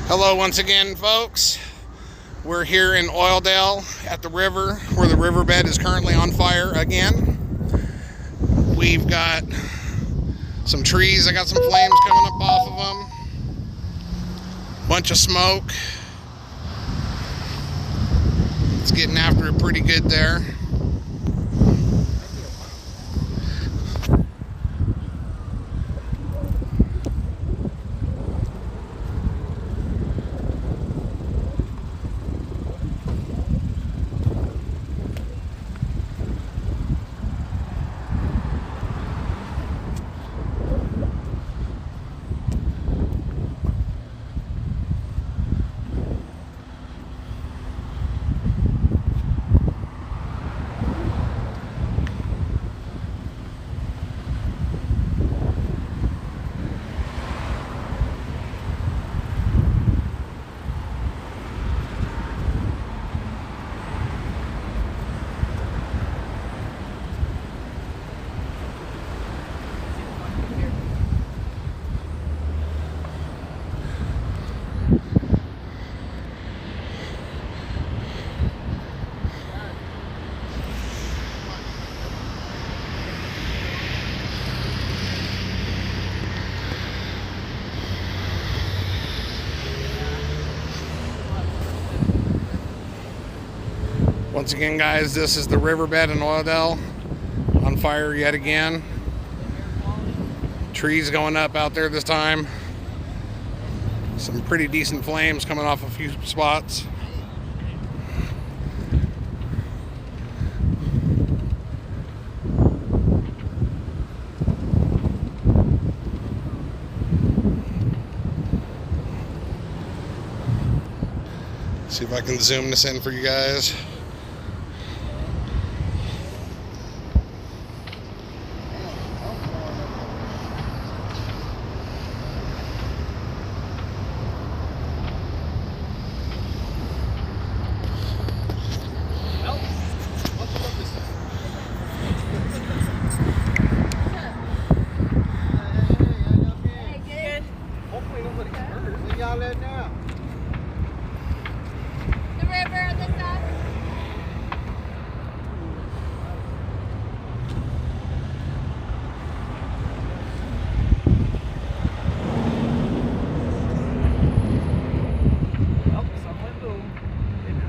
Hello once again, folks. We're here in Oildale at the river where the riverbed is currently on fire again. We've got some trees. I got some flames coming up off of them. Bunch of smoke. It's getting after it pretty good there. Once again, guys, this is the riverbed in Oildale on fire yet again. Trees going up out there this time. Some pretty decent flames coming off a few spots. See if I can zoom this in for you guys.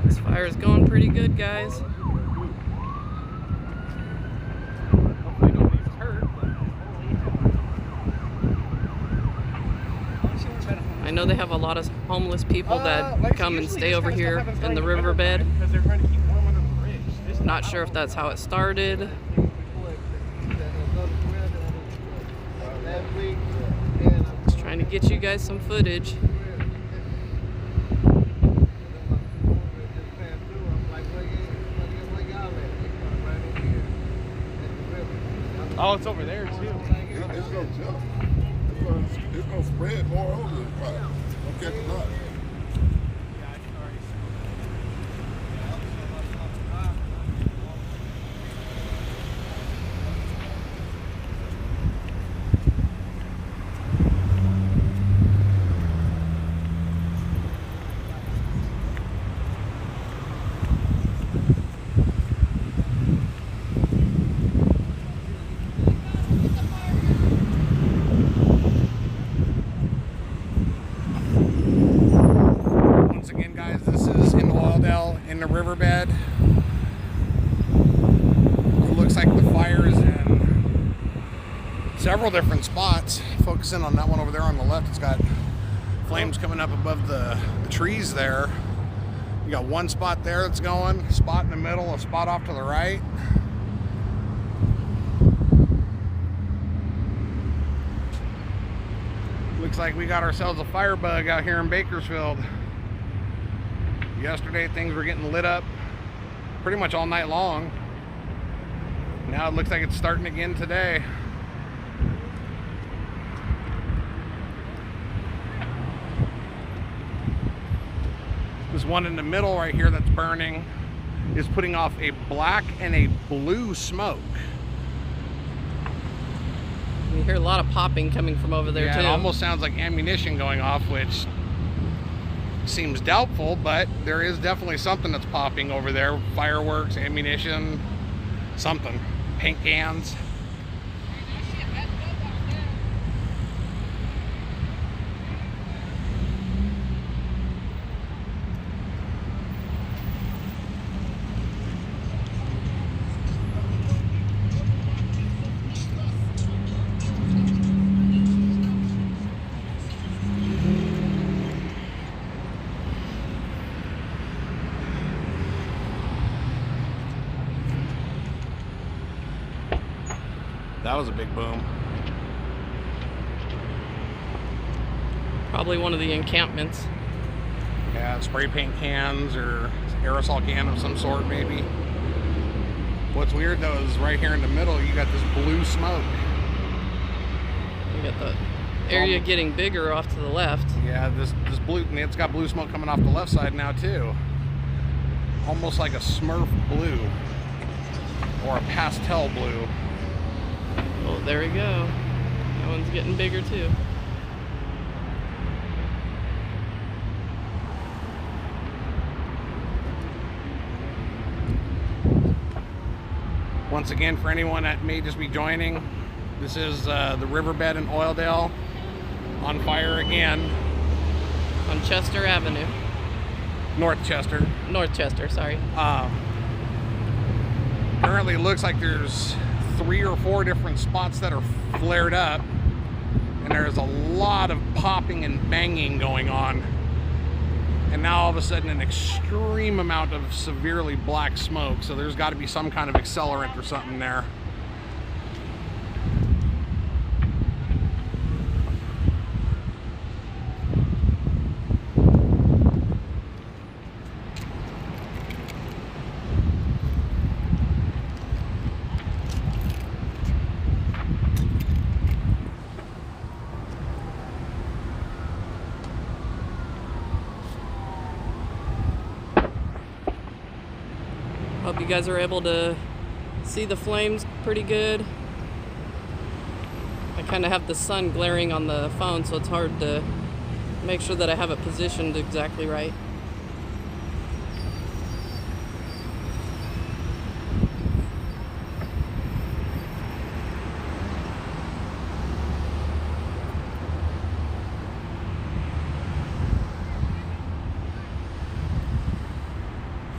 This fire is going pretty good, guys. I know they have a lot of homeless people that come and stay over here in the riverbed. Not sure if that's how it started. Just trying to get you guys some footage. Oh, it's over there too. Yeah, it's gonna jump. It's gonna spread more over the spot. Don't catch a lot. In the riverbed. It looks like the fire is in several different spots. Focusing on that one over there on the left, it's got flames coming up above the trees there. You got one spot there that's going, a spot in the middle, a spot off to the right. Looks like we got ourselves a firebug out here in Bakersfield. Yesterday things were getting lit up pretty much all night long. Now it looks like it's starting again today. This one in the middle right here that's burning is putting off a black and a blue smoke. You hear a lot of popping coming from over there too. It almost sounds like ammunition going off, which seems doubtful, but there is definitely something that's popping over there. Fireworks, ammunition, something. Paint cans. That was a big boom. Probably one of the encampments. Yeah, spray paint cans or aerosol can of some sort, maybe. What's weird though is right here in the middle, you got this blue smoke. You got the area getting bigger off to the left. Yeah, this blue, and it's got blue smoke coming off the left side now too. Almost like a Smurf blue or a pastel blue. Oh, there we go. That one's getting bigger too. Once again, for anyone that may just be joining, this is the riverbed in Oildale on fire again. On Chester Avenue. North Chester. North Chester, sorry. Currently, it looks like there's 3 or 4 different spots that are flared up, and there's a lot of popping and banging going on. And now all of a sudden an extreme amount of severely black smoke, so there's got to be some kind of accelerant or something there. Hope you guys are able to see the flames pretty good. I kind of have the sun glaring on the phone, so it's hard to make sure that I have it positioned exactly right.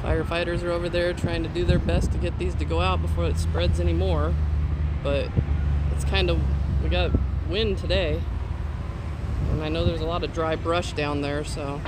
Firefighters are over there trying to do their best to get these to go out before it spreads anymore. But it's we got wind today. And I know there's a lot of dry brush down there, so.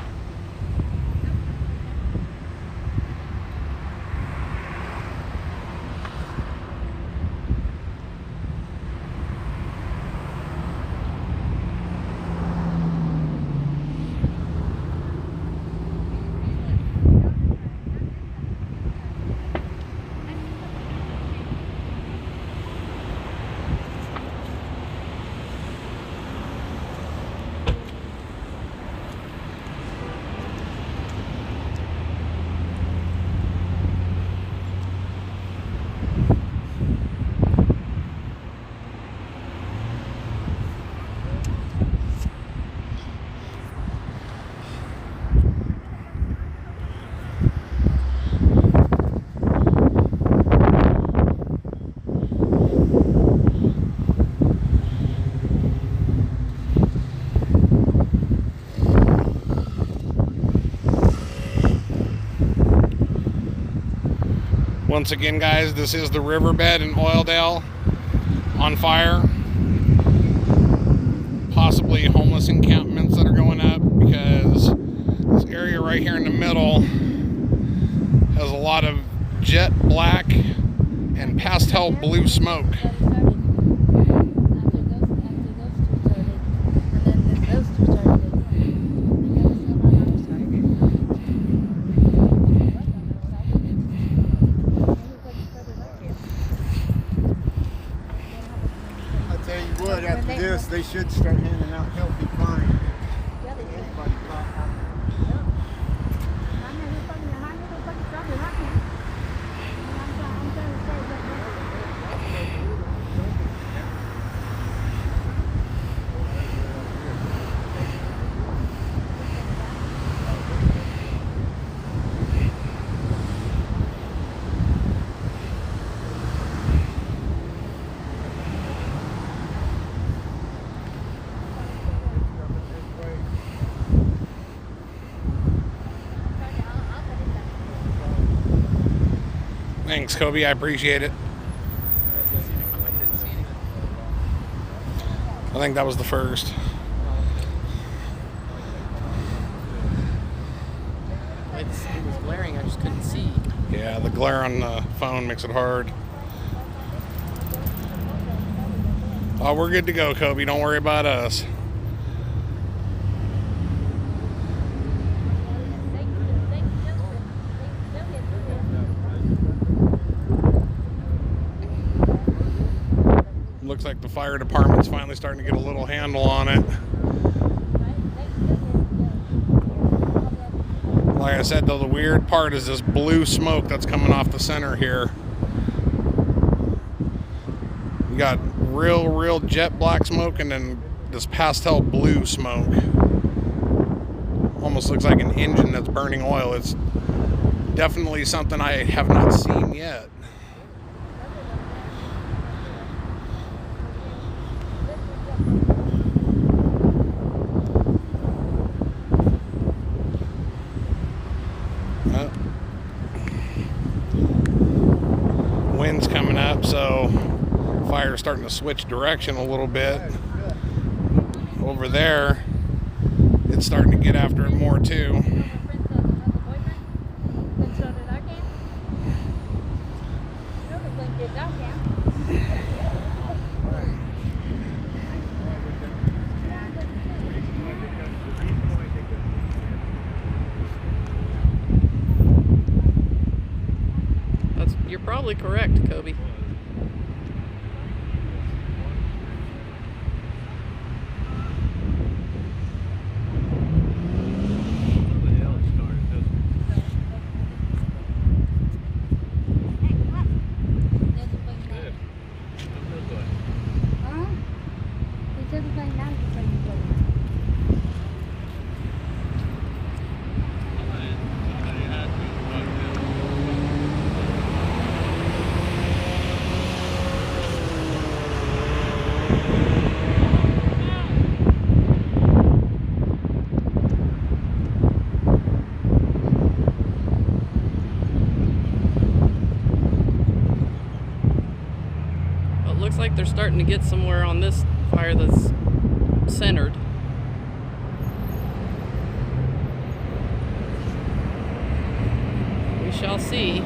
Once again, guys, this is the riverbed in Oildale on fire. Possibly homeless encampments that are going up, because this area right here in the middle has a lot of jet black and pastel blue smoke. After this, they should start handing out healthy fines. Thanks, Kobe. I appreciate it. I think that was the first. It was glaring. I just couldn't see. Yeah, the glare on the phone makes it hard. Oh, we're good to go, Kobe. Don't worry about us. Looks like the fire department's finally starting to get a little handle on it. Like I said, though, the weird part is this blue smoke that's coming off the center here. You got real jet black smoke and then this pastel blue smoke. Almost looks like an engine that's burning oil. It's definitely something I have not seen yet. Wind's coming up, so fire's starting to switch direction a little bit. Over there, it's starting to get after it more too. You're probably correct, Kobe. Looks like they're starting to get somewhere on this fire that's centered. We shall see.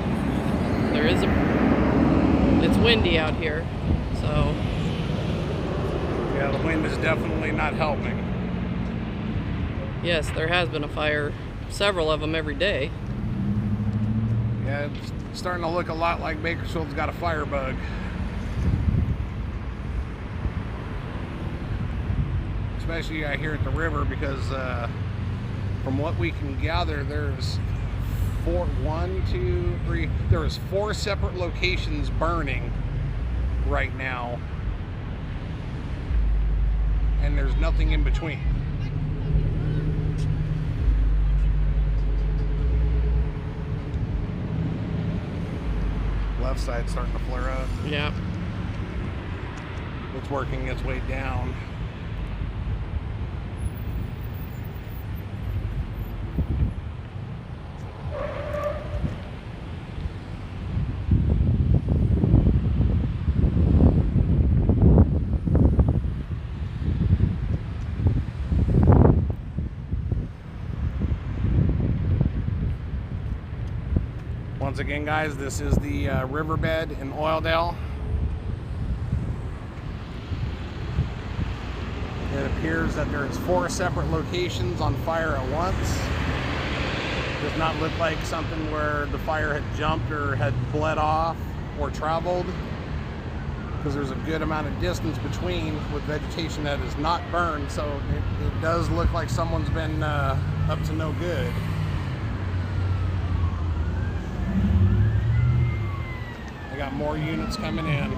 It's windy out here, so. Yeah, the wind is definitely not helping. Yes, there has been a fire, several of them every day. Yeah, it's starting to look a lot like Bakersfield's got a fire bug. Especially here at the river, because from what we can gather, there's there is 4 separate locations burning right now, and there's nothing in between. Left side's starting to flare up. Yeah. It's working its way down. Once again, guys, this is the riverbed in Oildale. It appears that there's 4 separate locations on fire at once. Does not look like something where the fire had jumped or had bled off or traveled, because there's a good amount of distance between with vegetation that is not burned, so it does look like someone's been up to no good. I got more units coming in.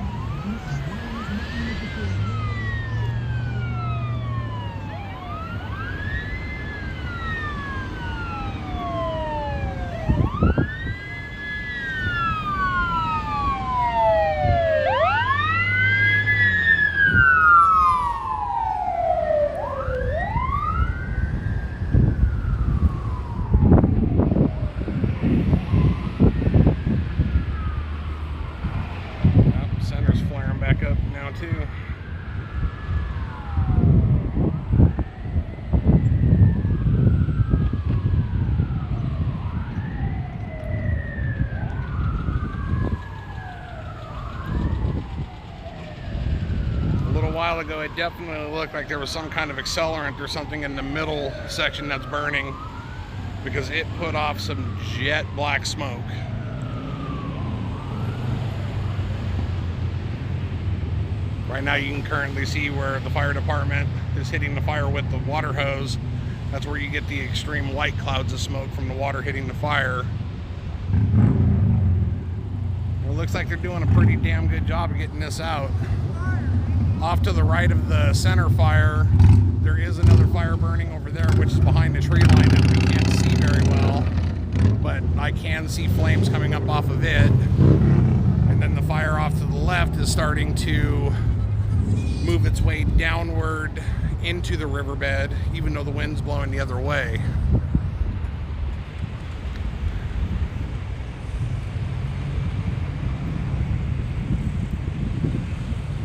while ago, it definitely looked like there was some kind of accelerant or something in the middle section that's burning, because it put off some jet black smoke. Right now you can currently see where the fire department is hitting the fire with the water hose. That's where you get the extreme white clouds of smoke from the water hitting the fire. It looks like they're doing a pretty damn good job of getting this out. Off to the right of the center fire, there is another fire burning over there, which is behind the tree line that we can't see very well, but I can see flames coming up off of it. And then the fire off to the left is starting to move its way downward into the riverbed, even though the wind's blowing the other way.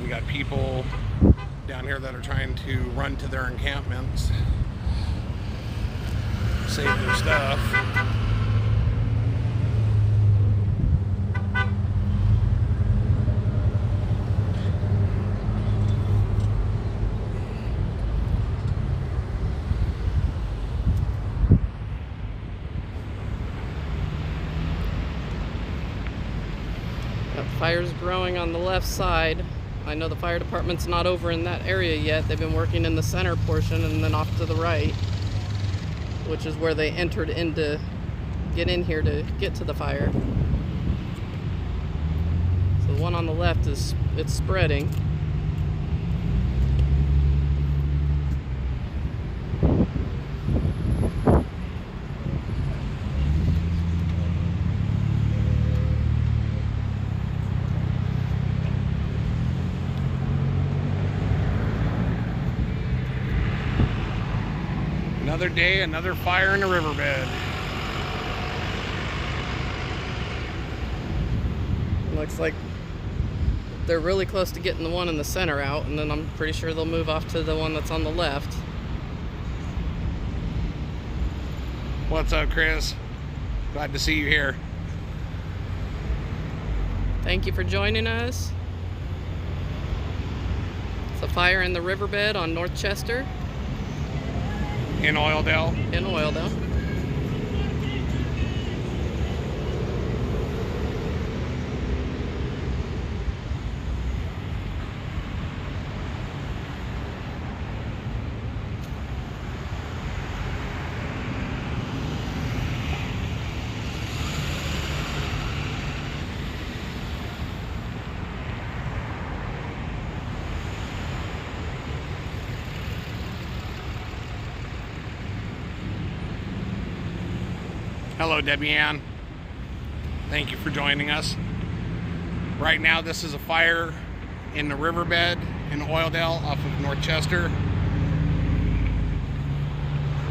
We got people down here that are trying to run to their encampments, save their stuff. Fire's growing on the left side. I know the fire department's not over in that area yet. They've been working in the center portion and then off to the right, which is where they entered in to get in here to get to the fire. So the one on the left it's spreading. Another day, another fire in the riverbed. Looks like they're really close to getting the one in the center out, and then I'm pretty sure they'll move off to the one that's on the left. What's up, Chris? Glad to see you here. Thank you for joining us. It's a fire in the riverbed on North Chester. In Oildale. In Oildale. Hello, Debbie Ann. Thank you for joining us. Right now, this is a fire in the riverbed in Oildale off of North Chester.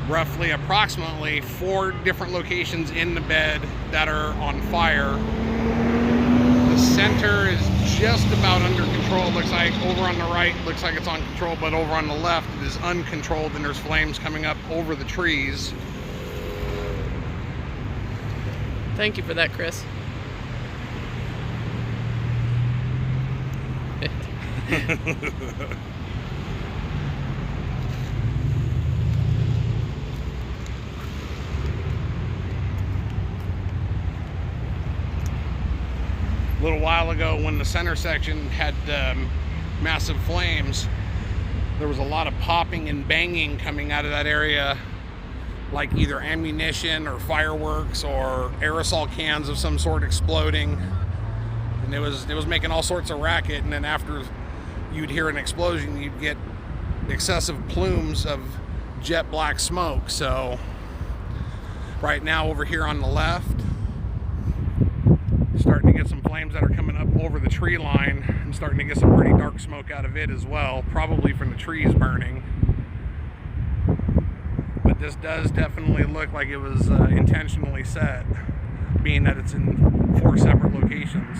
Roughly, approximately 4 different locations in the bed that are on fire. The center is just about under control. It looks like over on the right, looks like it's on control, but over on the left, it is uncontrolled, and there's flames coming up over the trees. Thank you for that, Chris. A little while ago, when the center section had massive flames, there was a lot of popping and banging coming out of that area, like either ammunition or fireworks or aerosol cans of some sort exploding, and it was making all sorts of racket. And then after you'd hear an explosion, you'd get excessive plumes of jet black smoke. So right now over here on the left, starting to get some flames that are coming up over the tree line, and starting to get some pretty dark smoke out of it as well, probably from the trees burning. But this does definitely look like it was intentionally set, being that it's in 4 separate locations.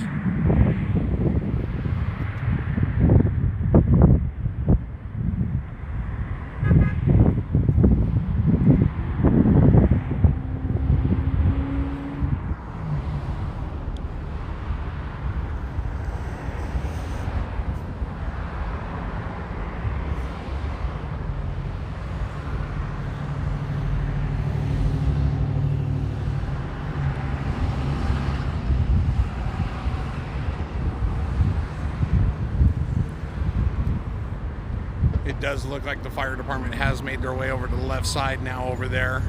does look like the fire department has made their way over to the left side now over there.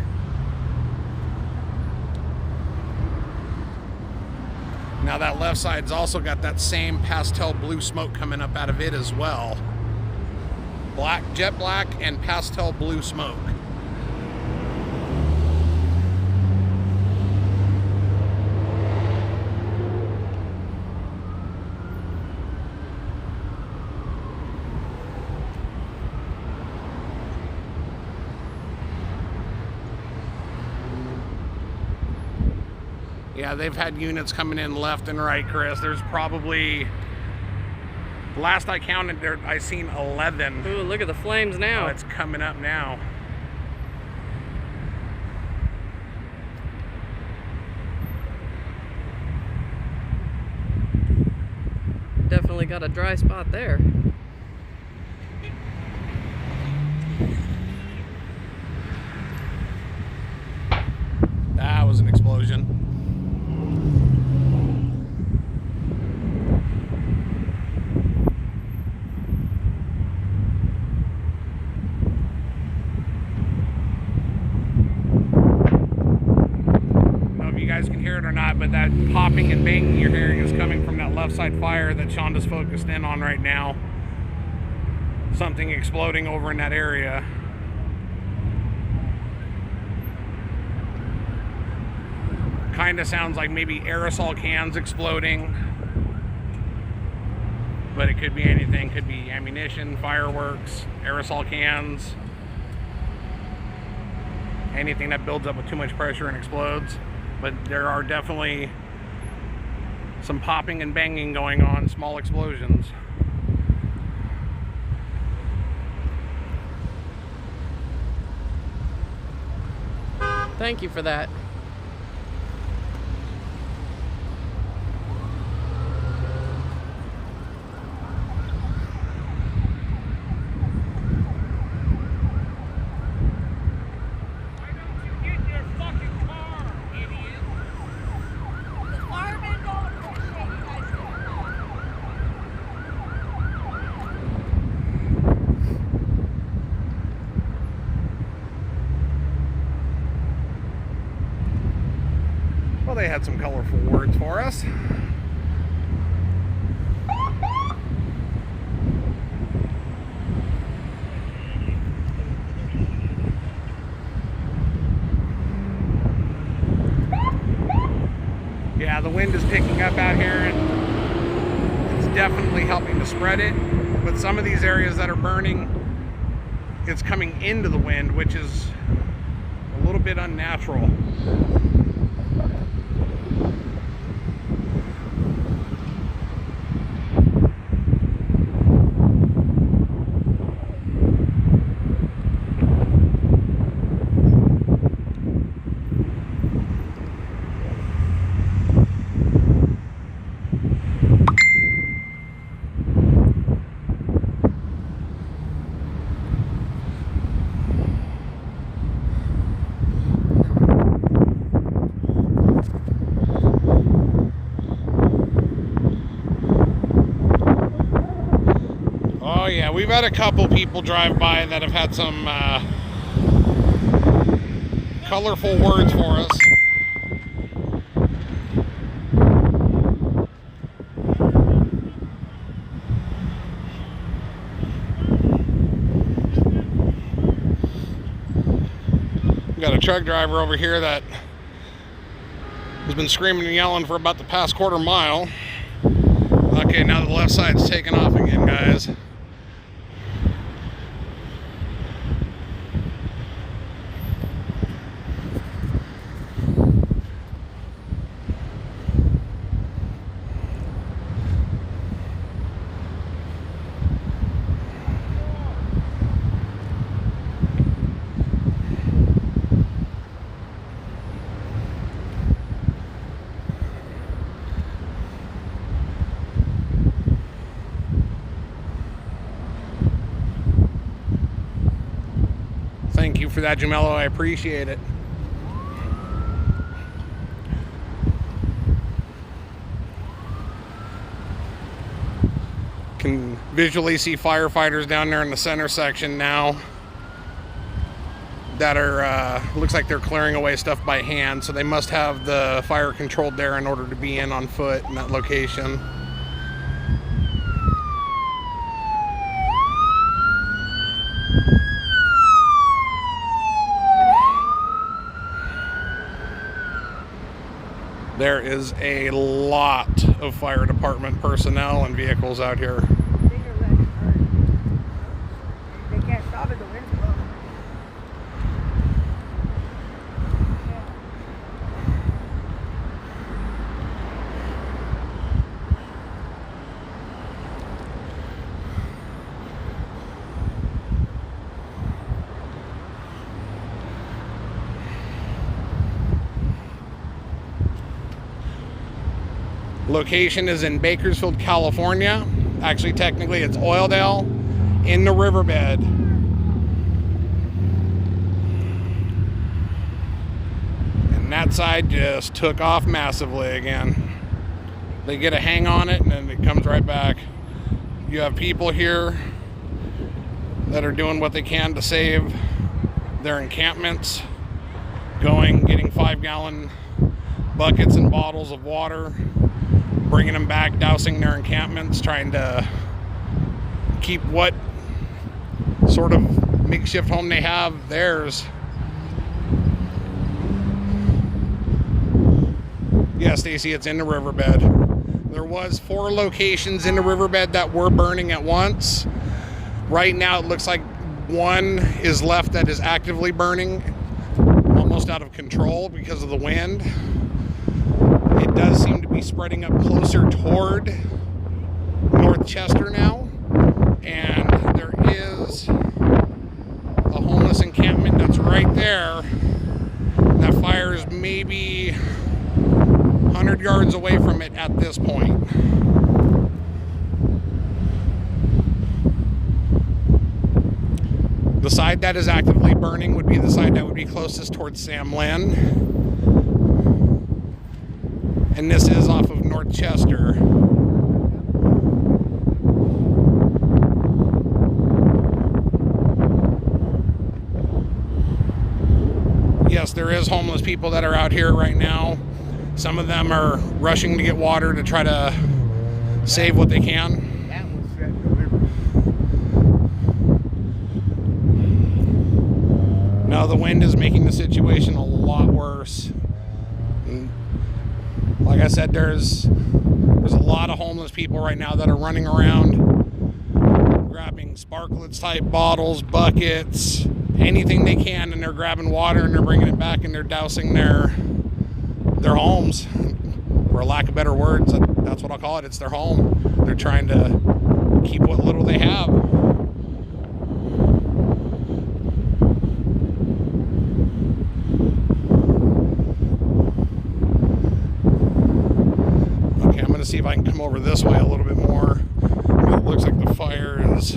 Now that left side's also got that same pastel blue smoke coming up out of it as well. Jet black and pastel blue smoke. Yeah, they've had units coming in left and right, Chris. There's probably, last I counted, I seen 11. Ooh, look at the flames now. Oh, it's coming up now. Definitely got a dry spot there. That was an explosion. Guys can hear it or not, but that popping and banging you're hearing is coming from that left side fire that Shonda's focused in on right now. Something exploding over in that area. Kind of sounds like maybe aerosol cans exploding, but it could be anything. Could be ammunition, fireworks, aerosol cans, anything that builds up with too much pressure and explodes. But there are definitely some popping and banging going on, small explosions. Thank you for that. Well, they had some colorful words for us. Yeah, the wind is picking up out here, and it's definitely helping to spread it. But some of these areas that are burning, it's coming into the wind, which is a little bit unnatural. Oh yeah, we've had a couple people drive by that have had some colorful words for us. We've got a truck driver over here that has been screaming and yelling for about the past quarter mile. Okay, now the left side's taking off again, guys. Thank you for that, Jamello. I appreciate it. visually see firefighters down there in the center section now that are, looks like they're clearing away stuff by hand, so they must have the fire controlled there in order to be in on foot in that location. There is a lot of fire department personnel and vehicles out here. They can't stop it, the wind's blowing. Location is in Bakersfield, California. Actually, technically, it's Oildale in the riverbed. And that side just took off massively again. They get a hang on it and then it comes right back. You have people here that are doing what they can to save their encampments, getting 5-gallon buckets and bottles of water, bringing them back, dousing their encampments, trying to keep what sort of makeshift home they have theirs. Yeah, Stacy, it's in the riverbed. There was 4 locations in the riverbed that were burning at once. Right now it looks like 1 is left that is actively burning, almost out of control because of the wind. It does seem to be spreading up closer toward North Chester now, and there is a homeless encampment that's right there. That fire is maybe 100 yards away from it at this point. The side that is actively burning would be the side that would be closest towards Sam Lynn. And this is off of North Chester. Yes, there is homeless people that are out here right now. Some of them are rushing to get water to try to save what they can. That was set delivered. Now the wind is making the situation a lot worse. And like I said, there's a lot of homeless people right now that are running around grabbing sparklets type bottles, buckets, anything they can, and they're grabbing water and they're bringing it back and they're dousing their homes. For lack of better words, that's what I'll call it. It's their home. They're trying to keep what little they have. Okay, I'm going to see if I can come over this way a little bit more. It looks like the fire is...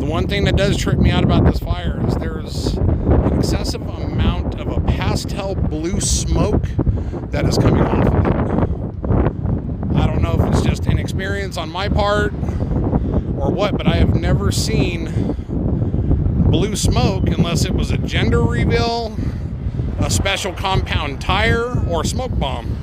One thing that does trip me out about this fire is there's an excessive amount of a pastel blue smoke that is coming off of it. I don't know if it's just inexperience on my part or what, but I have never seen blue smoke unless it was a gender reveal, a special compound tire, or a smoke bomb.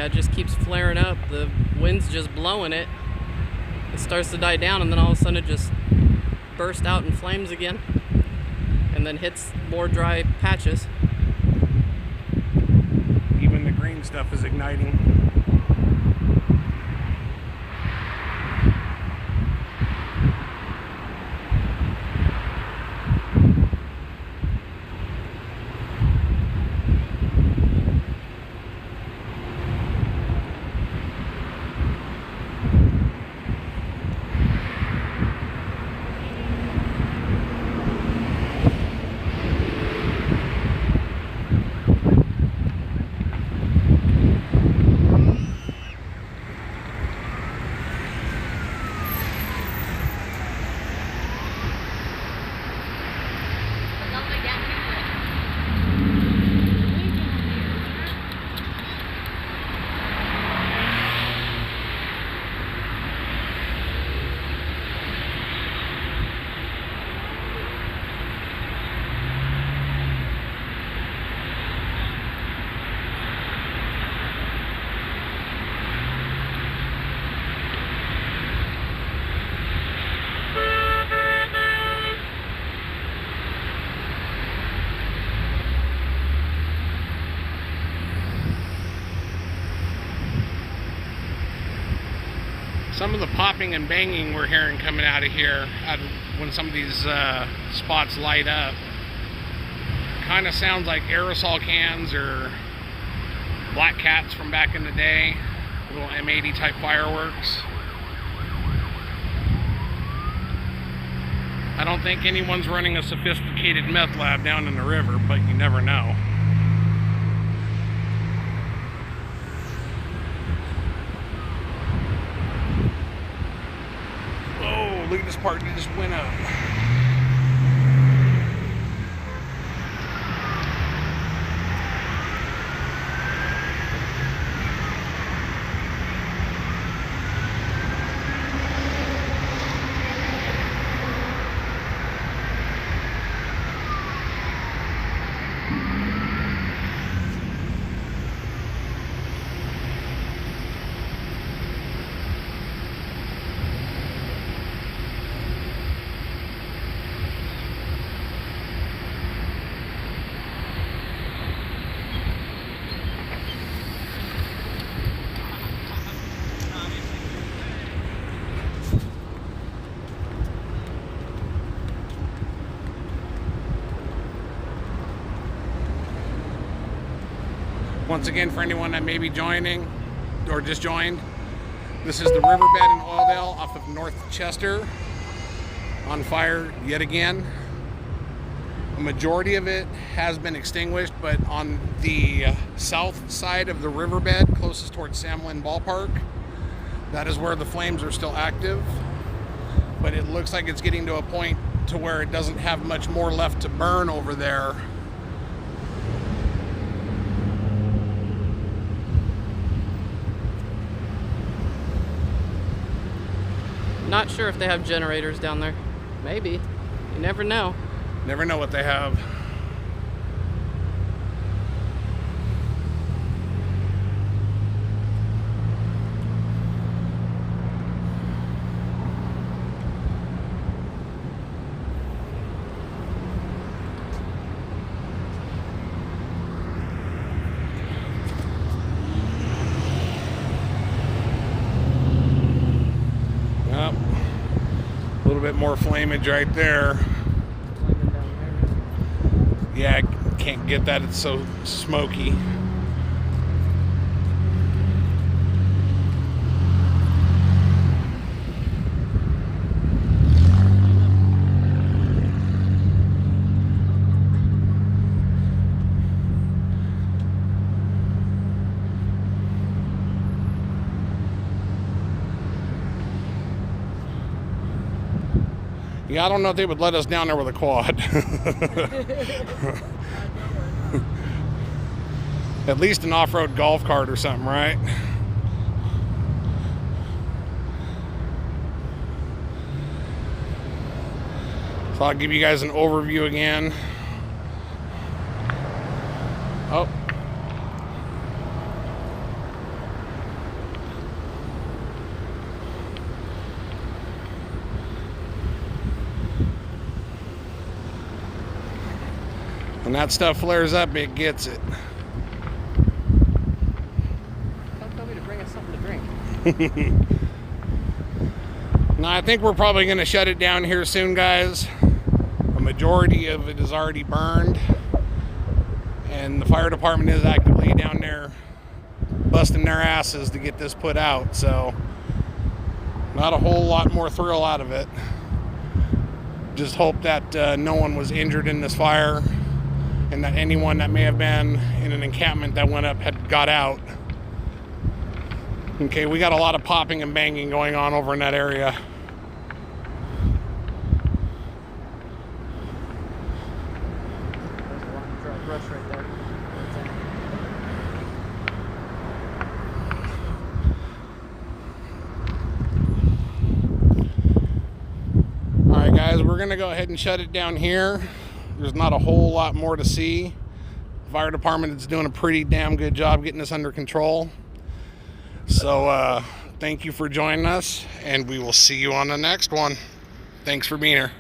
Yeah, it just keeps flaring up. The wind's just blowing it. It starts to die down, and then all of a sudden it just bursts out in flames again, and then hits more dry patches. Even the green stuff is igniting. Some of the popping and banging we're hearing coming out of here when some of these spots light up kind of sounds like aerosol cans or black cats from back in the day, little M80 type fireworks. I don't think anyone's running a sophisticated meth lab down in the river, but you never know. Look at this part, it just went up. Once again, for anyone that may be joining or just joined, this is the riverbed in Oildale off of North Chester, on fire yet again. A majority of it has been extinguished, but on the south side of the riverbed, closest towards Samlin Ballpark, that is where the flames are still active. But it looks like it's getting to a point to where it doesn't have much more left to burn over there. Not sure if they have generators down there. Maybe. You never know. Never know what they have. A little bit more flamage right there. Yeah, I can't get that, it's so smoky. Yeah, I don't know if they would let us down there with a quad. At least an off-road golf cart or something, right? So I'll give you guys an overview again. Oh. When that stuff flares up, it gets it. Don't tell me to bring us something to drink. Now, I think we're probably going to shut it down here soon, guys. A majority of it is already burned, and the fire department is actively down there busting their asses to get this put out, so not a whole lot more thrill out of it. Just hope that no one was injured in this fire, and that anyone that may have been in an encampment that went up had got out. Okay, we got a lot of popping and banging going on over in that area. There's a lot of dry brush right there. Alright guys, we're going to go ahead and shut it down here. There's not a whole lot more to see. The fire department is doing a pretty damn good job getting this under control. So thank you for joining us, and we will see you on the next one. Thanks for being here.